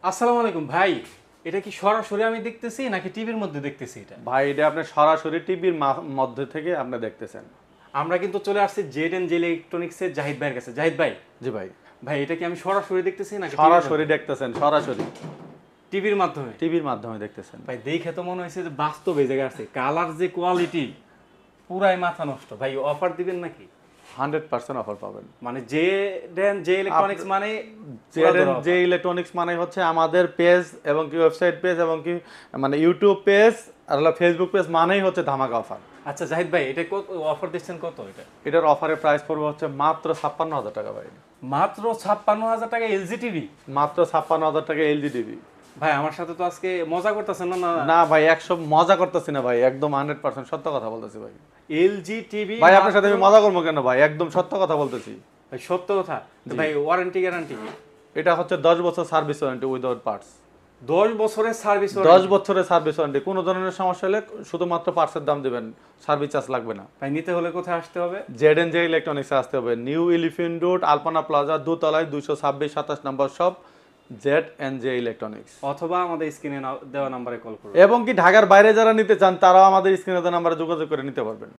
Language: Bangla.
আসসালামু আলাইকুম ভাই, এটা কি সরাসরি আমি দেখতেছি নাকি টিভির মধ্যে দেখতেছি এটা? ভাই এটা আপনি সরাসরি টিভির মধ্যে থেকে আপনি দেখতেছেন। আমরা কিন্তু চলে আসছি জেড এন্ড জে ইলেকট্রনিক্সের জাহিদ ভাইয়ের কাছে। জাহিদ ভাই, জি ভাই, ভাই এটা কি আমি সরাসরি দেখতেছি নাকি সরাসরি দেখতেছেন, সরাসরি টিভির মাধ্যমে? টিভির মাধ্যমে দেখতেছেন। ভাই দেখে তো মনে হয়েছে যে বাস্তব এই জায়গায় আছে, কালার যে কোয়ালিটি পুরাই মাথা নষ্ট। ভাই অফার দিবেন নাকি? 100% অফার পাবেন। মানে জেড এন্ড জে ইলেকট্রনিক্স মানে যে ইলেকট্রনিক্স মানে হচ্ছে আমাদের পেজ এবং কি ওয়েবসাইট পেজ এবং কি মানে ইউটিউব পেজ আর হলো ফেসবুক পেজ মানেই হচ্ছে ধামাকা অফার। আচ্ছা জাহিদ ভাই, এটা কত অফার দিচ্ছেন, কত এটা? এটার অফারের প্রাইস পড়বে হচ্ছে মাত্র 56,000 টাকা ভাই। মাত্র 56,000 টাকা এলজি টিভি? মাত্র 56,000 টাকা এলজি টিভি। ভাই আমার সাথে তো আজকে মজা করতেছেন না? না না ভাই, 100 মজা করতেছি না ভাই, একদম 100% সত্য কথা বলতেছি ভাই। এলজি টিভি ভাই আপনার সাথে আমি মজা করবো কেন ভাই, একদম সত্য কথা বলতেছি। ভাই সত্য কথা। তো ভাই ওয়ারেন্টি গ্যারান্টি কি? এটা হচ্ছে 10 বছর সার্ভিস ওয়ারেন্টি উইদাউট পার্টস। 10 বছরের সার্ভিস 10 বছরের সার্ভিস ওয়ারেন্টি, কোনো ধরনের সমস্যা হলে শুধুমাত্র পার্টসের দাম দিবেন, সার্ভিস চার্জ লাগবে না। ভাই নিতে হলে কোথায় আসতে হবে? জেড এন্ড জে ইলেকট্রনিক্সে আসতে হবে, new elephant road, Alpana plaza, দোতলায় 226-27 number shop, Z and J electronics. অথবা আমাদের স্ক্রিনে দেওয়া নম্বরে কল করুন। এবং কি ঢাকার বাইরে যারা নিতে চান তারাও আমাদের স্ক্রিনে দেওয়া নাম্বারে যোগাযোগ করে নিতে পারবেন।